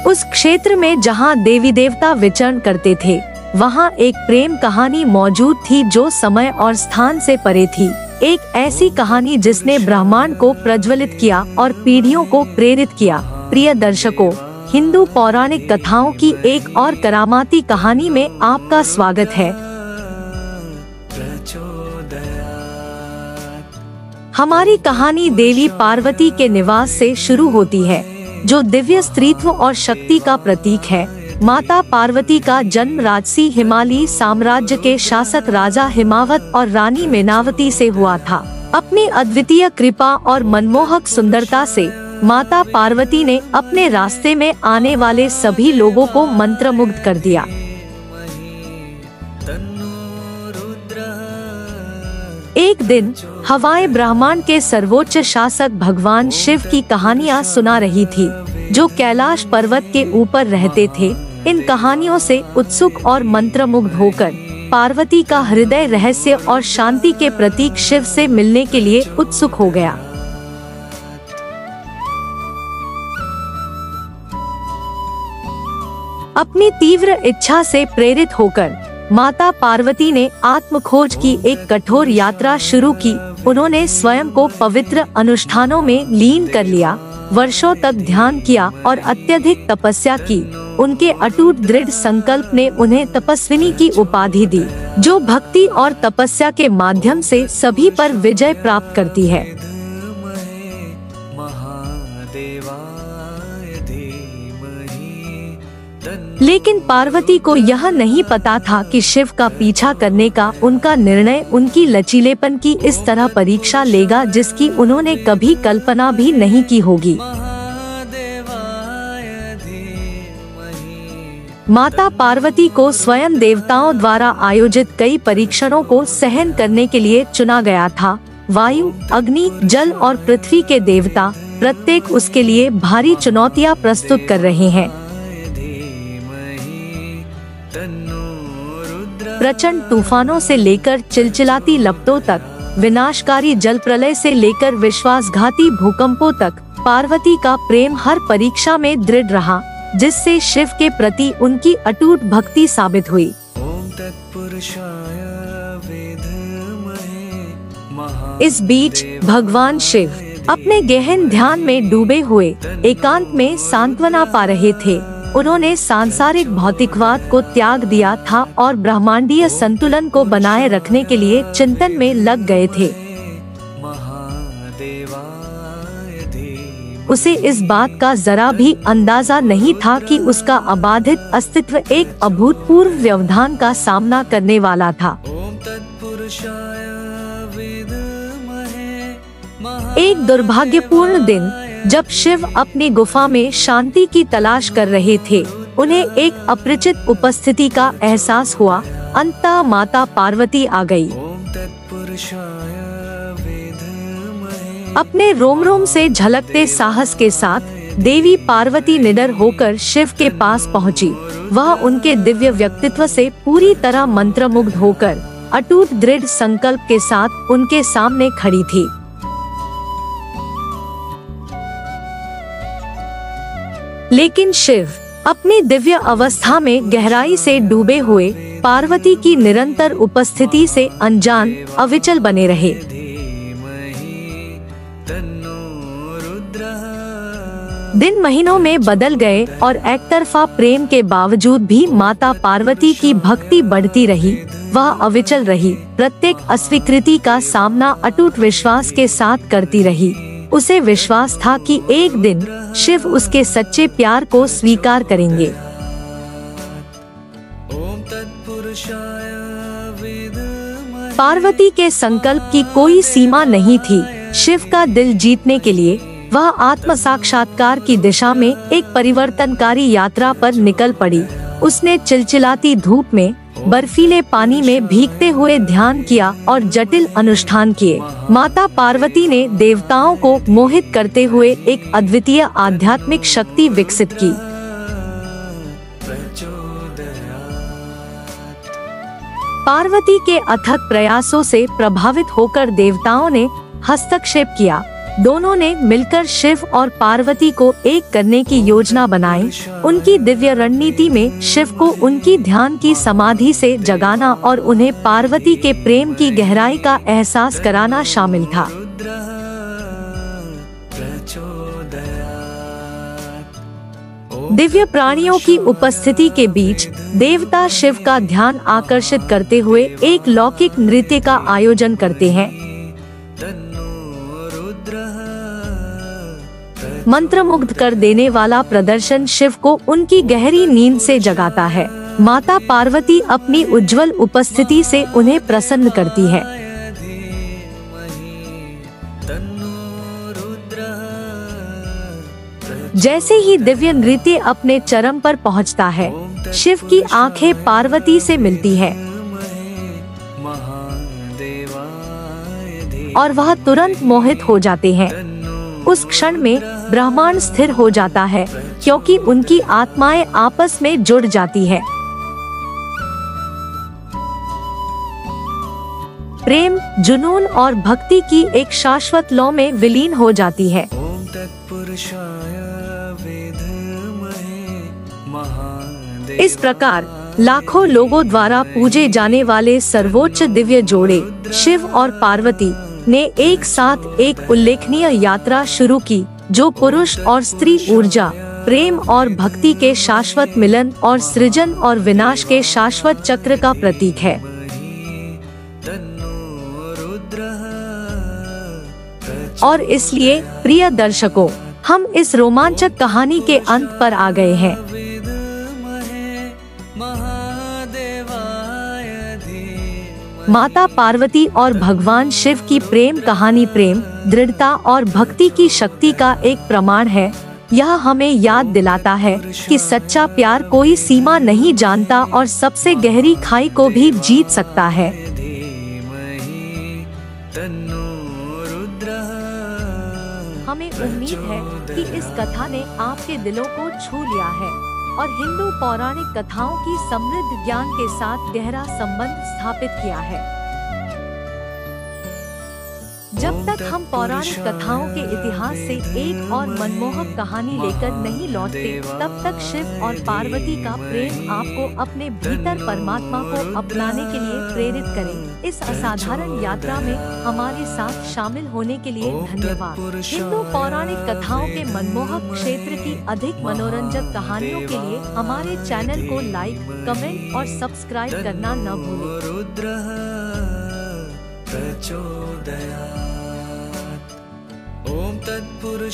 उस क्षेत्र में जहाँ देवी देवता विचरण करते थे, वहाँ एक प्रेम कहानी मौजूद थी जो समय और स्थान से परे थी। एक ऐसी कहानी जिसने ब्रह्मांड को प्रज्वलित किया और पीढ़ियों को प्रेरित किया। प्रिय दर्शकों, हिंदू पौराणिक कथाओं की एक और करामाती कहानी में आपका स्वागत है। हमारी कहानी देवी पार्वती के निवास से शुरू होती है, जो दिव्य स्त्रीत्व और शक्ति का प्रतीक है। माता पार्वती का जन्म राजसी हिमालयी साम्राज्य के शासक राजा हिमावत और रानी मेनावती से हुआ था। अपनी अद्वितीय कृपा और मनमोहक सुंदरता से माता पार्वती ने अपने रास्ते में आने वाले सभी लोगों को मंत्रमुग्ध कर दिया। एक दिन हवाएं ब्रह्मांड के सर्वोच्च शासक भगवान शिव की कहानियां सुना रही थी, जो कैलाश पर्वत के ऊपर रहते थे। इन कहानियों से उत्सुक और मंत्रमुग्ध होकर पार्वती का हृदय रहस्य और शांति के प्रतीक शिव से मिलने के लिए उत्सुक हो गया। अपनी तीव्र इच्छा से प्रेरित होकर माता पार्वती ने आत्मखोज की एक कठोर यात्रा शुरू की। उन्होंने स्वयं को पवित्र अनुष्ठानों में लीन कर लिया, वर्षों तक ध्यान किया और अत्यधिक तपस्या की। उनके अटूट दृढ़ संकल्प ने उन्हें तपस्विनी की उपाधि दी, जो भक्ति और तपस्या के माध्यम से सभी पर विजय प्राप्त करती है। लेकिन पार्वती को यह नहीं पता था कि शिव का पीछा करने का उनका निर्णय उनकी लचीलेपन की इस तरह परीक्षा लेगा जिसकी उन्होंने कभी कल्पना भी नहीं की होगी। माता पार्वती को स्वयं देवताओं द्वारा आयोजित कई परीक्षणों को सहन करने के लिए चुना गया था। वायु, अग्नि, जल और पृथ्वी के देवता प्रत्येक उसके लिए भारी चुनौतियां प्रस्तुत कर रहे हैं। प्रचंड तूफानों से लेकर चिलचिलाती लपटों तक, विनाशकारी जल प्रलय से लेकर विश्वासघाती भूकंपों तक, पार्वती का प्रेम हर परीक्षा में दृढ़ रहा, जिससे शिव के प्रति उनकी अटूट भक्ति साबित हुई। इस बीच भगवान शिव अपने गहन ध्यान में डूबे हुए एकांत में सांत्वना पा रहे थे। उन्होंने सांसारिक भौतिकवाद को त्याग दिया था और ब्रह्मांडीय संतुलन को बनाए रखने के लिए चिंतन में लग गए थे। उसे इस बात का जरा भी अंदाजा नहीं था कि उसका अबाधित अस्तित्व एक अभूतपूर्व व्यवधान का सामना करने वाला था। एक दुर्भाग्यपूर्ण दिन, जब शिव अपनी गुफा में शांति की तलाश कर रहे थे, उन्हें एक अपरिचित उपस्थिति का एहसास हुआ। अंततः माता पार्वती आ गई। अपने रोम रोम से झलकते साहस के साथ देवी पार्वती निडर होकर शिव के पास पहुंची। वह उनके दिव्य व्यक्तित्व से पूरी तरह मंत्रमुग्ध होकर अटूट दृढ़ संकल्प के साथ उनके सामने खड़ी थी। लेकिन शिव अपनी दिव्य अवस्था में गहराई से डूबे हुए पार्वती की निरंतर उपस्थिति से अनजान अविचल बने रहे। दिन महीनों में बदल गए और एकतरफा प्रेम के बावजूद भी माता पार्वती की भक्ति बढ़ती रही। वह अविचल रही, प्रत्येक अस्वीकृति का सामना अटूट विश्वास के साथ करती रही। उसे विश्वास था कि एक दिन शिव उसके सच्चे प्यार को स्वीकार करेंगे। पार्वती के संकल्प की कोई सीमा नहीं थी। शिव का दिल जीतने के लिए वह आत्म साक्षात्कार की दिशा में एक परिवर्तनकारी यात्रा पर निकल पड़ी। उसने चिलचिलाती धूप में, बर्फीले पानी में भीगते हुए ध्यान किया और जटिल अनुष्ठान किए। माता पार्वती ने देवताओं को मोहित करते हुए एक अद्वितीय आध्यात्मिक शक्ति विकसित की। पार्वती के अथक प्रयासों से प्रभावित होकर देवताओं ने हस्तक्षेप किया। दोनों ने मिलकर शिव और पार्वती को एक करने की योजना बनाई। उनकी दिव्य रणनीति में शिव को उनकी ध्यान की समाधि से जगाना और उन्हें पार्वती के प्रेम की गहराई का एहसास कराना शामिल था। दिव्य प्राणियों की उपस्थिति के बीच देवता शिव का ध्यान आकर्षित करते हुए एक लौकिक नृत्य का आयोजन करते हैं। मंत्रमुग्ध कर देने वाला प्रदर्शन शिव को उनकी गहरी नींद से जगाता है। माता पार्वती अपनी उज्जवल उपस्थिति से उन्हें प्रसन्न करती है। जैसे ही दिव्य नृत्य अपने चरम पर पहुंचता है, शिव की आंखें पार्वती से मिलती है और वह तुरंत मोहित हो जाते हैं। उस क्षण में ब्रह्मांड स्थिर हो जाता है, क्योंकि उनकी आत्माएं आपस में जुड़ जाती है। प्रेम, जुनून और भक्ति की एक शाश्वत लौ में विलीन हो जाती है। इस प्रकार लाखों लोगों द्वारा पूजे जाने वाले सर्वोच्च दिव्य जोड़े शिव और पार्वती ने एक साथ एक उल्लेखनीय यात्रा शुरू की, जो पुरुष और स्त्री ऊर्जा, प्रेम और भक्ति के शाश्वत मिलन और सृजन और विनाश के शाश्वत चक्र का प्रतीक है। और इसलिए प्रिय दर्शकों, हम इस रोमांचक कहानी के अंत पर आ गए हैं। माता पार्वती और भगवान शिव की प्रेम कहानी प्रेम, दृढ़ता और भक्ति की शक्ति का एक प्रमाण है। यह हमें याद दिलाता है कि सच्चा प्यार कोई सीमा नहीं जानता और सबसे गहरी खाई को भी जीत सकता है। हमें उम्मीद है कि इस कथा ने आपके दिलों को छू लिया है और हिंदू पौराणिक कथाओं की समृद्ध ज्ञान के साथ गहरा संबंध स्थापित किया है। जब तक हम पौराणिक कथाओं के इतिहास से एक और मनमोहक कहानी लेकर नहीं लौटते, तब तक शिव और पार्वती का प्रेम आपको अपने भीतर परमात्मा को अपनाने के लिए प्रेरित करे। इस असाधारण यात्रा में हमारे साथ शामिल होने के लिए धन्यवाद। हिंदू पौराणिक कथाओं के मनमोहक क्षेत्र की अधिक मनोरंजक कहानियों के लिए हमारे चैनल को लाइक, कमेंट और सब्सक्राइब करना न भूलें। ओम तत्पुरुष